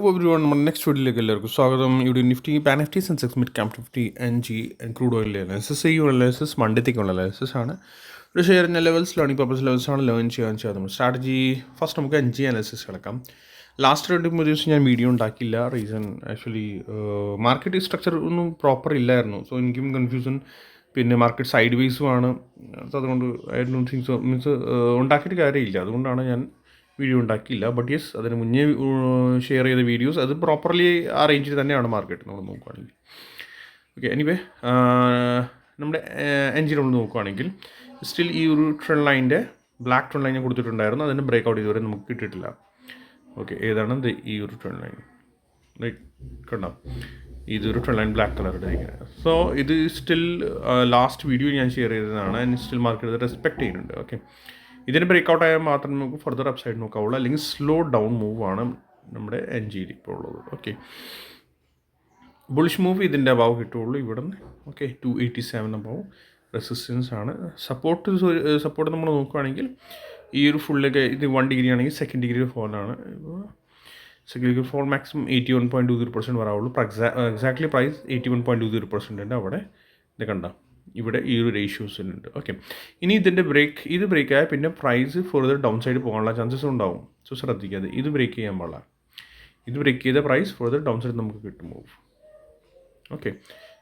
Everyone, നമ്മുടെ next വീഡിയോയിലേക്ക് എല്ലാവർക്കും സ്വാഗതം. ഇവിടെ Nifty, pan Nifty, Sensex, mid cap Nifty, NG crude oil analysis, analysis മണ്ടത്തേക്കുള്ള അനാലിസിസ് ആണ്. ഒരു ഷെയറിൻ്റെ ലെവൽസിലാണ്, ഈ പർപ്പസ് ലെവൽസാണ് ലേൺ ചെയ്യാൻ നമ്മൾ സ്ട്രാറ്റജി. ഫസ്റ്റ് നമുക്ക് എൻജി അനാലിസിസ് കിടക്കാം. ലാസ്റ്റ് 2-3 ദിവസം ഞാൻ വീഡിയോ ഉണ്ടാക്കില്ല. റീസൺ ആക്ച്വലി മാർക്കറ്റ് സ്ട്രക്ചർ ഒന്നും പ്രോപ്പർ ഇല്ലായിരുന്നു. സോ എനിക്കും കൺഫ്യൂഷൻ, പിന്നെ മാർക്കറ്റ് സൈഡ് വേസുമാണ്. അതുകൊണ്ട് I don't think so, means ഉണ്ടാക്കിയിട്ട് കാര്യമില്ല. അതുകൊണ്ടാണ് ഞാൻ വീഡിയോ ഉണ്ടാക്കിയില്ല. ബട്ട് യെസ്, അതിന് മുന്നേ ഷെയർ ചെയ്ത വീഡിയോസ് അത് പ്രോപ്പർലി ആ റേഞ്ചിൽ തന്നെയാണ് മാർക്കറ്റ് നമ്മൾ നോക്കുകയാണെങ്കിൽ. ഓക്കെ, എനിവേ നമ്മുടെ എൻജിൻ നമ്മൾ നോക്കുകയാണെങ്കിൽ സ്റ്റിൽ ഈ ഒരു ട്രെൻഡ് ലൈൻ്റെ ബ്ലാക്ക് ട്രെൻഡ് ലൈൻ കൊടുത്തിട്ടുണ്ടായിരുന്നു. അതിന് ബ്രേക്ക് ഔട്ട് ഇതുവരെ നമുക്ക് കിട്ടിയിട്ടില്ല. ഓക്കെ, ഏതാണ് ഈ ഒരു ട്രെൻഡ് ലൈൻ? ലൈക്ക് കണ്ടോ, ഇതൊരു ട്രെൻഡ് ലൈൻ ബ്ലാക്ക് കളറുടെ ഇരിക്കുന്നത്. സോ ഇത് സ്റ്റിൽ ലാസ്റ്റ് വീഡിയോ ഞാൻ ഷെയർ ചെയ്തതാണ്. ആൻഡ് സ്റ്റിൽ മാർക്കറ്റ് റെസ്പെക്ട് ചെയ്യുന്നുണ്ട്. ഓക്കെ, ഇതിന് ബ്രേക്ക് ഔട്ട് ആയാൽ മാത്രമേ നമുക്ക് ഫർദർ അപ്സൈഡ് നോക്കാവുള്ളൂ. അല്ലെങ്കിൽ സ്ലോ ഡൗൺ മൂവാണ് നമ്മുടെ എൻ ജിയിൽ ഇപ്പോൾ ഉള്ളത്. ഓക്കെ, ബുളിഷ് മൂവ് ഇതിൻ്റെ അഭാവം കിട്ടുകയുള്ളൂ ഇവിടെ നിന്ന്. ഓക്കെ, 287 അഭാവം റെസിസ്റ്റൻസ് ആണ്. സപ്പോർട്ട് നമ്മൾ നോക്കുകയാണെങ്കിൽ ഈ ഒരു ഫുള്ളൊക്കെ ഇത് 1 ഡിഗ്രി ആണെങ്കിൽ 2nd ഡിഗ്രി ഫോളാണ്. ഇപ്പോൾ 2nd ഡിഗ്രി ഫോൾ മാക്സിമം 81.20% വരാവുള്ളൂ. എക്സാക്ട്ലി പ്രൈസ് 81.20% ഉണ്ട് അവിടെ. ഇത് കണ്ട, ഇവിടെ ഈ ഒരു റേഷ്യോസിനുണ്ട്. ഓക്കെ, ഇനി ഇതിൻ്റെ ഇത് ബ്രേക്ക് ആയാൽ പിന്നെ പ്രൈസ് ഫർദർ ഡൗൺ സൈഡ് പോകാനുള്ള ചാൻസസ് ഉണ്ടാവും. സോ ശ്രദ്ധിക്കാതെ, ഇത് ബ്രേക്ക് ചെയ്യാൻ പാടില്ല. ഇത് ബ്രേക്ക് ചെയ്ത പ്രൈസ് ഫർദർ ഡൗൺ സൈഡ് നമുക്ക് കിട്ടും മൂവ്. ഓക്കെ,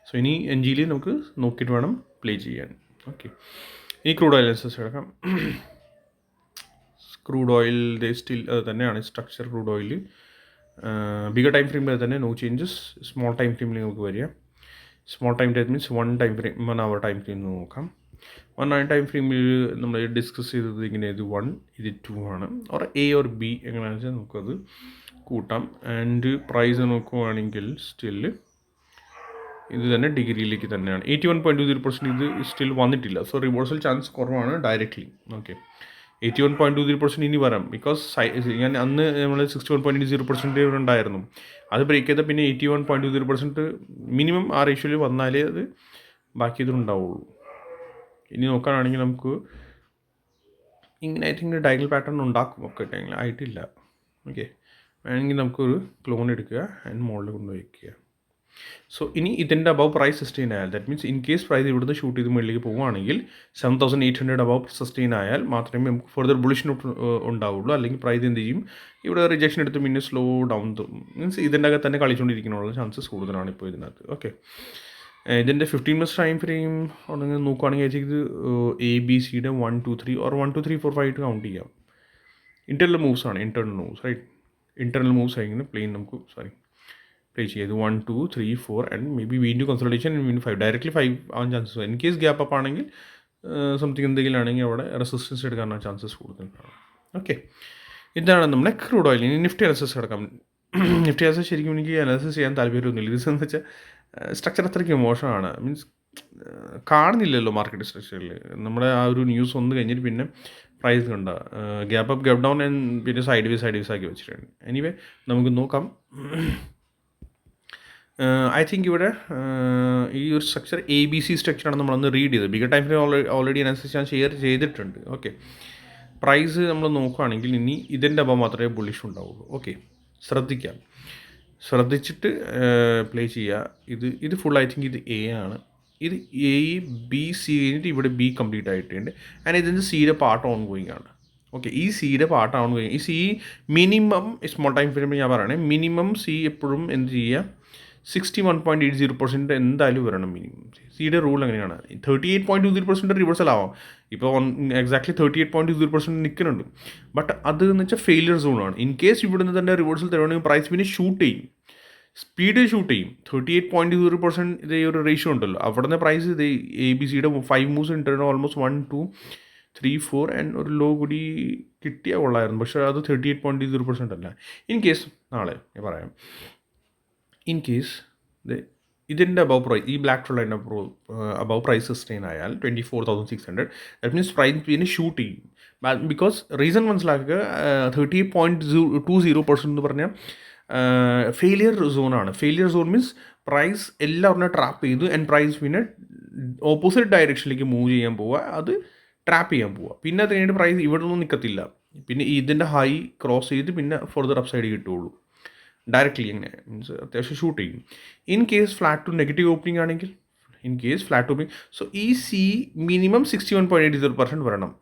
സോ ഇനി എൻ ജിയിൽ നമുക്ക് നോക്കിയിട്ട് വേണം പ്ലേ ചെയ്യാൻ. ഓക്കെ, ഈ ക്രൂഡ് ഓയിൽ അനാലിസിസ് എടുക്കാം. ക്രൂഡ് ഓയിൽ സ്റ്റിൽ അത് തന്നെയാണ് structure. Crude oil bigger time ഫ്രെയിമിൽ തന്നെ നോ ചേഞ്ചസ്. സ്മോൾ ടൈം ഫ്രെയിമിൽ നമുക്ക് വരിക. സ്മോൾ ടൈം ഫ്രെയിം മീൻസ് 1 അവർ ടൈം ഫ്രെയിം നോക്കാം. 1 hour ടൈം ഫ്രെയിമിൽ നമ്മൾ ഡിസ്കസ് ചെയ്തത് ഇങ്ങനെ, ഇത് 1, ഇത് 2 ആണ്. ഓർ എ ഓർ ബി എങ്ങനെയാണെന്ന് വെച്ചാൽ നമുക്കത് കൂട്ടാം. ആൻഡ് പ്രൈസ് നോക്കുവാണെങ്കിൽ സ്റ്റിൽ ഇത് തന്നെ ഡിഗ്രിയിലേക്ക് തന്നെയാണ്. 81.20% ഇത് സ്റ്റിൽ വന്നിട്ടില്ല. സോ റിവേഴ്സൽ ചാൻസ് കുറവാണ് ഡയറക്റ്റ്ലി. ഓക്കെ, 81.20% ഇനി വരാം. ബിക്കോസ് ഞാൻ അന്ന് നമ്മൾ 61.0% ഉണ്ടായിരുന്നു. അത് ബ്രേക്ക് ചെയ്താൽ പിന്നെ 81.20% മിനിമം ആ റേഷ്യോയിൽ വന്നാലേ അത് ബാക്കി ഇതുണ്ടാവുള്ളൂ. ഇനി നോക്കുകയാണെങ്കിൽ നമുക്ക് ഇങ്ങനെ ഐ തിങ്ക് ഡയഗണൽ പാറ്റേൺ ഉണ്ടാക്കും. ഒക്കെ ടൈമിൽ ആയിട്ടില്ല. ഓക്കെ, വേണമെങ്കിൽ നമുക്കൊരു ക്ലോൺ എടുക്കുക ആൻഡ് മുകളിൽ കൊണ്ടുപോയി വയ്ക്കുക. സോ ഇനി ഇതിൻ്റെ അബവ് പ്രൈസ് സസ്റ്റെയിൻ ആയാൽ, that means in case price ഇവിടുന്ന് ഷൂട്ട് ചെയ്ത് മുകളിലേക്ക് പോവുകയാണെങ്കിൽ 7800 അബവ് സസ്റ്റെയിൻ ആയാൽ മാത്രമേ നമുക്ക് ഫർദർ ബുളിഷിന് ഉണ്ടാവുള്ളൂ. അല്ലെങ്കിൽ പ്രൈസ് എന്ത് ചെയ്യും, ഇവിടെ റിജക്ഷൻ എടുത്ത് പിന്നെ സ്ലോ ഡൗൺ, മീൻസ് ഇതിൻ്റെ അകത്ത് തന്നെ കളിച്ചുകൊണ്ടിരിക്കാനുള്ള ചാൻസസ് കൂടുതലാണ് ഇപ്പോൾ ഇതിനകത്ത്. ഓക്കെ, ഇതിൻ്റെ 15 minutes ടൈം ഫ്രെയിം ഉണ്ടെങ്കിൽ നോക്കുകയാണെങ്കിൽ ഇത് ABCയുടെ 1 2 3 ഓർ 1 2 3 4 5 കൗണ്ട് ചെയ്യാം. ഇൻറ്റർണൽ മൂവ്സ് ആണ്, internal moves, right. Internal moves ആയിരിക്കും പ്ലെയിൻ നമുക്ക് പ്ലേ ചെയ്ത് 1 2 3 4 ആൻഡ് മേ ബി വീണ്ടും കൺസൾട്ടേഷൻ വീണ്ടും 5 ഡയറക്റ്റ്ലി 5 ആവാൻ chances. In case gap up ആണെങ്കിൽ സംതിങ് എന്തെങ്കിലും ആണെങ്കിൽ അവിടെ റെസിസ്റ്റൻസ് എടുക്കാനുള്ള ചാൻസസ് കൂടുതലാണ്. ഓക്കെ, ഇതാണ് നമ്മുടെ ക്രൂഡ് ഓയിൽ. ഇനി നിഫ്റ്റി അനാലിസിസ് കിടക്കാം. നിഫ്റ്റി അനാലിസിസ് ശരിക്കും എനിക്ക് അനാലിസിസ് ചെയ്യാൻ താല്പര്യമൊന്നുമില്ല. ഇതെന്ന് വെച്ചാൽ സ്ട്രക്ചർ അത്രയ്ക്ക് മോശമാണ്. മീൻസ് കാണുന്നില്ലല്ലോ മാർക്കറ്റ് സ്ട്രക്ചറിൽ. നമ്മുടെ ആ ഒരു ന്യൂസ് ഒന്ന് കഴിഞ്ഞിട്ട് പിന്നെ പ്രൈസ് കണ്ട ഗ്യാപ്പ് അപ്പ് ഗ്യാപ്പ് ഡൗൺ പിന്നെ സൈഡ് വേസ് ആക്കി വെച്ചിട്ടുണ്ട്. എനിവേ നമുക്ക് നോക്കാം. ഐ തിങ്ക് ഇവിടെ ഈ ഒരു സ്ട്രക്ചർ ABC സ്ട്രക്ചറാണ് നമ്മളൊന്ന് റീഡ് ചെയ്തത്. ബിഗർ ടൈം ഫ്രെയിം ഓൾറെഡി അനുസരിച്ച് ഞാൻ ഷെയർ ചെയ്തിട്ടുണ്ട്. ഓക്കെ, പ്രൈസ് നമ്മൾ നോക്കുകയാണെങ്കിൽ ഇനി ഇതിൻ്റെ അഭാവം മാത്രമേ ബുള്ളിഷ് ഉണ്ടാവുള്ളൂ. ഓക്കെ, ശ്രദ്ധിച്ചിട്ട് പ്ലേ ചെയ്യുക. ഇത് ഫുൾ ഐ തിങ്ക് ഇത് A ആണ്. ഇത് ABC കഴിഞ്ഞിട്ട് ഇവിടെ B കംപ്ലീറ്റ് ആയിട്ടുണ്ട്. ആൻഡ് ഇതിൻ്റെ Cയുടെ പാർട്ട് ഓൺ ഗോയിങ് ആണ്. ഓക്കെ, ഈ Cയുടെ പാർട്ട് ഓൺ ഗോയിങ്. ഈ C മിനിമം സ്മോൾ ടൈം ഫ്രെയിമിൽ ഞാൻ പറയണേ, മിനിമം C എപ്പോഴും എന്ത് ചെയ്യുക, 61.80% എന്തായാലും വരണം മിനിമം. സിയുടെ റൂൾ എങ്ങനെയാണ്, 38.20% റിവേഴ്സൽ ആവാം. ഇപ്പോൾ എക്സാക്ട്ലി 38.20% നിൽക്കുന്നുണ്ട്. ബട്ട് അത് എന്ന് വെച്ചാൽ ഫെയിലിയർ സോണാണ്. ഇൻ കേസ് ഇവിടുന്ന് തന്നെ റിവേഴ്സൽ തരുവാണെങ്കിൽ പ്രൈസ് പിന്നെ ഷൂട്ട് ചെയ്യും, സ്പീഡ് ഷൂട്ട് ചെയ്യും. 38.0% ഇത് ഈ ഒരു റേഷ്യോ ഉണ്ടല്ലോ, അവിടെ നിന്ന് പ്രൈസ് ഇത് ABCയുടെ 5 മൂവ്സ് ഉണ്ട്. ഓൾമോസ്റ്റ് 1 2 3 4 ആൻഡ് ഒരു ലോ കൂടി കിട്ടിയാൽ കൊള്ളായിരുന്നു. പക്ഷേ അത് 38.0% അല്ല. ഇൻ കേസ് നാളെ ഞാൻ പറയാം, ഇൻ കേസ് ഇതിൻ്റെ അബവ് പ്രൈസ്, ഈ black trend above price sustain ആയാൽ 24,600, ദാറ്റ് മീൻസ് പ്രൈസ് പിന്നെ ഷൂട്ട് ചെയ്യും. ബിക്കോസ് റീസൺ മനസ്സിലാക്കുക, 38.20% എന്ന് പറഞ്ഞാൽ ഫെയിലിയർ സോണാണ്. ഫെയിലിയർ സോൺ മീൻസ് പ്രൈസ് എല്ലാവരും ട്രാപ്പ് ചെയ്തു ആൻഡ് പ്രൈസ് പിന്നെ ഓപ്പോസിറ്റ് ഡയറക്ഷനിലേക്ക് മൂവ് ചെയ്യാൻ പോവുക, അത് ട്രാപ്പ് ചെയ്യാൻ പോവുക. പിന്നെ അത് കഴിഞ്ഞിട്ട് പ്രൈസ് ഇവിടെ ഒന്നും നിൽക്കത്തില്ല. പിന്നെ ഇതിൻ്റെ ഹൈ ക്രോസ് ചെയ്ത് പിന്നെ ഫർദർ അപ്സൈഡ് കിട്ടുകയുള്ളൂ. ഡയറക്റ്റ്ലി ഇങ്ങനെ മീൻസ് അത്യാവശ്യം ഷൂട്ട് ചെയ്യും. In case flat to negative opening ആണെങ്കിൽ, in case flat opening, so ഈ സി മിനിമം 61.80% വരണം.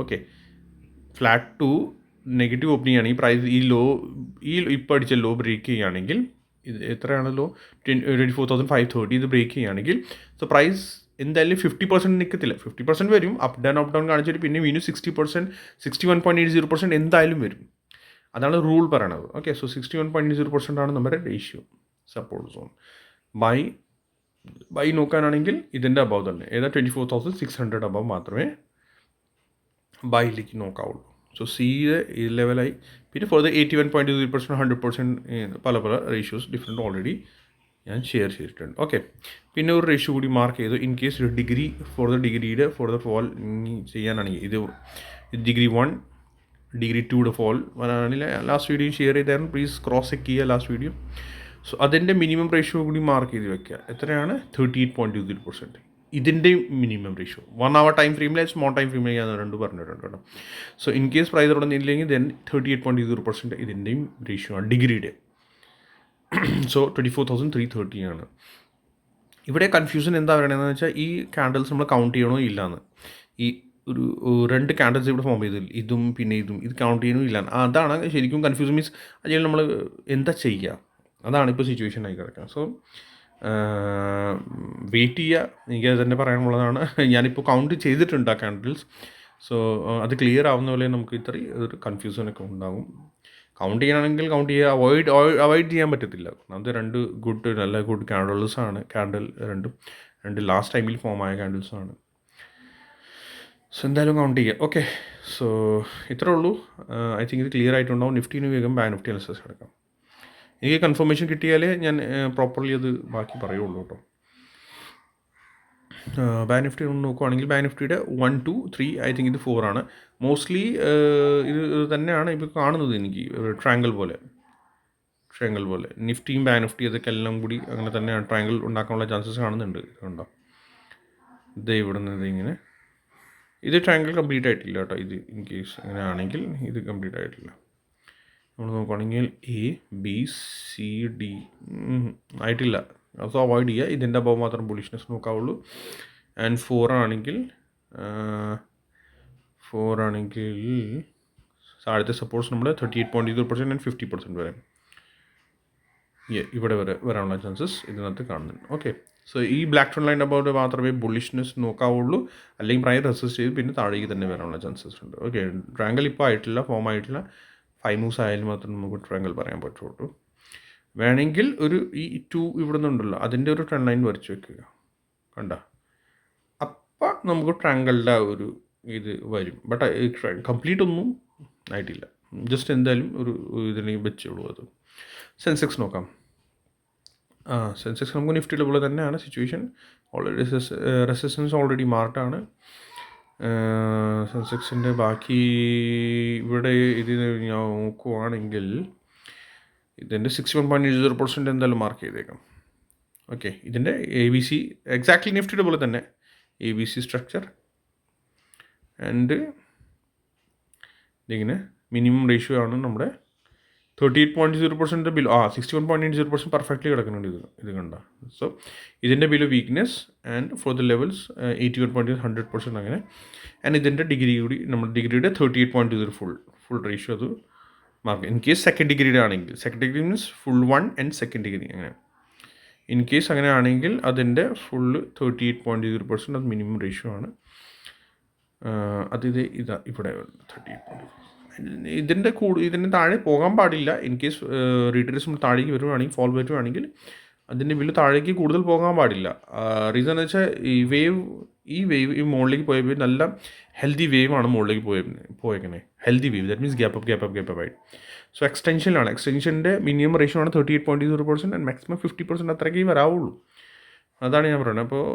Okay, flat to negative opening ആണെങ്കിൽ പ്രൈസ് ഈ ഇപ്പോൾ അടിച്ച ലോ ബ്രേക്ക് ചെയ്യുകയാണെങ്കിൽ, ഇത് എത്രയാണ് ലോ 24,530, ഇത് ബ്രേക്ക് ചെയ്യുകയാണെങ്കിൽ സോ പ്രൈസ് എന്തായാലും 50% നിൽക്കത്തില്ല. 50% വരും, അപ്പ് ഡൗൺ കാണിച്ചിട്ട് പിന്നെ വീണ്ടും 60%, 61.80% എന്തായാലും വരും. അതാണ് റൂൾ പറയണത്. ഓക്കെ, സോ 61.80% ആണ് നമ്മുടെ റേഷ്യോ സപ്പോർട്ട് സോൺ. ബൈ നോക്കാനാണെങ്കിൽ ഇതിൻ്റെ അബവ് തന്നെ, ഏതാ 24,600 അബവ് മാത്രമേ ബൈയിലേക്ക് നോക്കാവുള്ളൂ. സോ സിയുടെ ഈ ലെവലായി. പിന്നെ ഫോർ ദ 81.0%, 100% പല റേഷ്യോസ് ഡിഫറെൻറ്റ് ഓൾറെഡി ഞാൻ ഷെയർ ചെയ്തിട്ടുണ്ട്. ഓക്കെ, പിന്നെ ഒരു റേഷ്യോ കൂടി മാർക്ക് ചെയ്തു. ഇൻ കേസ് ഒരു ഡിഗ്രി ഫോർ ദ ഫോൾ ചെയ്യാനാണെങ്കിൽ, ഇത് ഡിഗ്രി 1, ഡിഗ്രി 2യുടെ ഫോൾ വരാണെങ്കിൽ ലാസ്റ്റ് വീഡിയോ ഷെയർ ചെയ്തായിരുന്നു, പ്ലീസ് ക്രോസ് ചെക്ക് ചെയ്യുക ലാസ്റ്റ് വീഡിയോ. സോ അതിൻ്റെ മിനിമം റേഷ്യോ കൂടി മാർക്ക് ചെയ്ത് വെക്കുക. എത്രയാണ്? 38.20%. ഇതിൻ്റെ മിനിമം റേഷ്യോ 1 hour ടൈം ഫ്രെയിമിൽ, സ്മോൾ ടൈം ഫ്രെയിമിൽ ഞാൻ രണ്ട് പറഞ്ഞിട്ടുണ്ട് കേട്ടോ. സോ ഇൻ കേസ് പ്രൈസ് അവിടെ നിന്നില്ലെങ്കിൽ ദെൻ 38.20% ഇതിൻ്റെയും റേഷ്യോ ആണ് ഡിഗ്രിയുടെ. സോ 24,330 ആണ്. ഇവിടെ കൺഫ്യൂഷൻ എന്താ പറയണതെന്ന് വെച്ചാൽ, ഈ ക്യാൻഡിൽസ് നമ്മൾ കൗണ്ട് ചെയ്യണോ ഇല്ലയെന്ന്. ഈ ഒരു 2 ക്യാൻഡിൽസ് ഇവിടെ ഫോം ചെയ്തില്ല, ഇതും പിന്നെ ഇതും, ഇത് കൗണ്ട് ചെയ്യണോ ഇല്ല, അതാണ് ശരിക്കും കൺഫ്യൂഷൻ. മീൻസ് അതിൽ നമ്മൾ എന്താ ചെയ്യുക, അതാണ് ഇപ്പോൾ സിറ്റുവേഷൻ ആയി കിടക്കുക. സോ വെയിറ്റ് ചെയ്യുക, എനിക്കത് തന്നെ പറയാനുള്ളതാണ്. ഞാനിപ്പോൾ കൗണ്ട് ചെയ്തിട്ടുണ്ട് ആ ക്യാൻഡിൽസ്. സോ അത് ക്ലിയർ ആവുന്ന പോലെ നമുക്ക് ഇത്രയും ഒരു കൺഫ്യൂഷനൊക്കെ ഉണ്ടാകും. കൗണ്ട് ചെയ്യാനാണെങ്കിൽ കൗണ്ട് ചെയ്യുക, അവോയ്ഡ് ചെയ്യാൻ പറ്റത്തില്ല. അത് നല്ല ഗുഡ് ക്യാൻഡിൽസാണ്. രണ്ട് ലാസ്റ്റ് ടൈമിൽ ഫോം ആയ ക്യാൻഡിൽസാണ്. സോ എന്തായാലും കൗണ്ട് ചെയ്യുക. ഓക്കെ, സോ ഇത്രേ ഉള്ളൂ. ഐ തിങ്ക് ഇത് ക്ലിയർ ആയിട്ടുണ്ടാവും. നിഫ്റ്റിന് വേഗം ബാങ്ക് നിഫ്റ്റി അനാലിസിസ് എടുക്കാം. എനിക്ക് കൺഫർമേഷൻ കിട്ടിയാലേ ഞാൻ പ്രോപ്പർലി അത് ബാക്കി പറയുള്ളൂ കേട്ടോ. ബാങ്ക് നിഫ്റ്റി നോക്കുവാണെങ്കിൽ ബാങ്ക് നിഫ്റ്റിയുടെ 1, 2, 3, ഐ തിങ്ക് ഇത് 4 ആണ്. മോസ്റ്റ്ലി ഇത് തന്നെയാണ് ഇപ്പോൾ കാണുന്നത് എനിക്ക്, ട്രയാങ്കിൾ പോലെ. നിഫ്റ്റിയും ബാങ്ക് നിഫ്റ്റി അതൊക്കെ എല്ലാം കൂടി അങ്ങനെ തന്നെയാണ്, ട്രയാങ്കിൾ ഉണ്ടാക്കാനുള്ള ചാൻസസ് കാണുന്നുണ്ട്. കണ്ടോ, ഇത് ഇവിടെ നിന്ന് ഇങ്ങനെ, ഇത് ട്രയാങ്കിൾ കംപ്ലീറ്റ് ആയിട്ടില്ല കേട്ടോ. ഇത് ഇൻ കേസ് അങ്ങനെ ആണെങ്കിൽ ഇത് കംപ്ലീറ്റ് ആയിട്ടില്ല. നമ്മൾ നോക്കുകയാണെങ്കിൽ ABCD ആയിട്ടില്ല. സോ അവോയ്ഡ് ചെയ്യുക. ഇതിൻ്റെ അബവ് മാത്രം ബുളിഷ്നെസ് നോക്കാവുള്ളൂ. ആൻഡ് 4 ആണെങ്കിൽ താഴത്തെ സപ്പോർട്ട്സ് നമ്മൾ 38.0% ആൻഡ് 50% വരെ ഇവിടെ വരെ വരാനുള്ള ചാൻസസ് ഇതിനകത്ത് കാണുന്നുണ്ട്. ഓക്കെ, സോ ഈ ബ്ലാക്ക് ട്രെൻഡ് ലൈൻ അബൌട്ട് മാത്രമേ ബുള്ളിഷ്നെസ് നോക്കാവുള്ളൂ. അല്ലെങ്കിൽ പ്രൈസ് റെസിസ്റ്റ് ചെയ്ത് പിന്നെ താഴേക്ക് തന്നെ വരാനുള്ള ചാൻസസ് ഉണ്ട്. ഓക്കെ, ട്രയാങ്കിൾ ഇപ്പോൾ ആയിട്ടില്ല, ഫോം ആയിട്ടില്ല. 5 moves ആയാലും മാത്രം നമുക്ക് ട്രയാങ്കിൾ പറയാൻ പറ്റുള്ളൂ. വേണമെങ്കിൽ ഈ 2 ഇവിടെ നിന്നുണ്ടല്ലോ, അതിൻ്റെ ഒരു ട്രെൻഡ് ലൈൻ വരച്ച് വെക്കുക. കണ്ട, അപ്പം നമുക്ക് ട്രയാങ്കിളുടെ ഒരു ഇത് വരും. ബട്ട് കംപ്ലീറ്റ് ഒന്നും ആയിട്ടില്ല. ജസ്റ്റ് എന്തായാലും ഒരു ഇതിനെ വെച്ചുള്ളൂ. അത് സെൻസെക്സ് നോക്കാം. സെൻസെക്സ് നമുക്ക് നിഫ്റ്റിയുടെ പോലെ തന്നെയാണ് സിറ്റുവേഷൻ. ഓൾറെഡി റെസിസ്റ്റൻസ് ഓൾറെഡി മാർക്കാണ്. സെൻസെക്സിൻ്റെ ബാക്കി ഇവിടെ ഇത് ഞാൻ നോക്കുവാണെങ്കിൽ ഇതിൻ്റെ 61.80% എന്തായാലും മാർക്ക് ചെയ്തേക്കാം. ഓക്കെ, ഇതിൻ്റെ ABC എക്സാക്ട്ലി നിഫ്റ്റിയുടെ പോലെ തന്നെ ABC സ്ട്രക്ചർ. ആൻഡ് ഇതിങ്ങനെ മിനിമം റേഷ്യോ ആണ് നമ്മുടെ 38.0% ബിലോ 61.80% പെർഫെക്റ്റ്ലി കിടക്കുന്നുണ്ട്. ഇത് കണ്ട. സോ ഇതിൻ്റെ below weakness and for the levels 81.100% അങ്ങനെ. ആൻഡ് ഇതിൻ്റെ ഡിഗ്രി കൂടി നമ്മുടെ ഡിഗ്രിയുടെ 38.20 ഫുൾ റേഷ്യോ അത് മാർക്ക്. ഇൻ കേസ് സെക്കൻഡ് ഡിഗ്രിയുടെ ആണെങ്കിൽ, second degree means full 1 and second degree അങ്ങനെ. ഇൻ കേസ് അങ്ങനെ ആണെങ്കിൽ അതിൻ്റെ ഫുള്ള് 38.0% അത് മിനിമം റേഷ്യോ ആണ്. ഇതാ ഇവിടെ 38. ഇതിൻ്റെ താഴെ പോകാൻ പാടില്ല. ഇൻ കേസ് റീട്രേസ്മെൻറ്റ് നമ്മൾ താഴേക്ക് വരുവാണെങ്കിൽ, ഫോൾ വരുവാണെങ്കിൽ അതിൻ്റെ ബില്ല് താഴേക്ക് കൂടുതൽ പോകാൻ പാടില്ല. റീസൺ എന്ന് വെച്ചാൽ ഈ വേവ് ഈ മുകളിലേക്ക് പോയപ്പോൾ നല്ല ഹെൽത്തി വേവ് ആണ് മുകളിലേക്ക് പോയേക്കണേ. Healthy wave, that means gap ആയിട്ട്. സോ എക്സ്റ്റൻഷൻ്റെ മിനിമം റേഷ്യോ ആണ് 38.0% ആൻഡ് മാക്സിമം 50% അത്രയ്ക്കേ വരാവുള്ളൂ. അതാണ് ഞാൻ പറയുന്നത്. അപ്പോൾ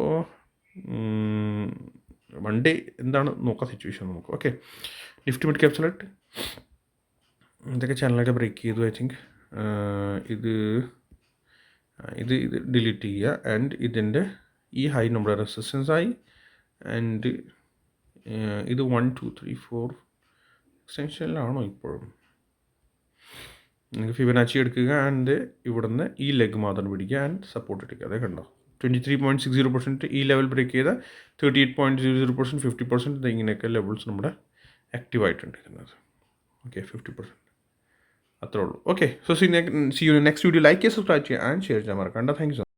വൺ ഡേ എന്താണ് നോക്കാം സിറ്റുവേഷൻ നമുക്ക്. Okay, Nifty mid cap select ഇതൊക്കെ ചാനലൊക്കെ ബ്രേക്ക് ചെയ്തു. ഐ തിങ്ക് ഇത് ഡിലീറ്റ് ചെയ്യുക. ആൻഡ് ഇതിൻ്റെ ഈ ഹൈ നമ്മുടെ റെസിസ്റ്റൻസ് ആയി. ആൻഡ് ഇത് 1, 2, 3, 4 എക്സ്റ്റൻഷനിലാണോ ഇപ്പോഴും? നിങ്ങൾക്ക് ഫിബനാച്ചി എടുക്കുക ആൻഡ് ഇവിടുന്ന് ഈ ലെഗ് മാത്രം പിടിക്കുക ആൻഡ് സപ്പോർട്ട് എടുക്കുക. അതേ കണ്ടോ 23.60% ഈ ലെവൽ ബ്രേക്ക് ചെയ്ത 38.00%, 50% ഇങ്ങനെയൊക്കെ ലെവൽസ് നമ്മുടെ ആക്റ്റീവ് ആയിട്ടുണ്ടിരിക്കുന്നത്. ഓക്കെ 50% അത്രേ ഉള്ളൂ. Okay so C you next video. Like ചെയ്യുക, സബ്സ്ക്രൈബ് ചെയ്യുക ആൻഡ് ഷെയർ ചെയ്യാൻ മറക്കണ്ട. Thank you so much.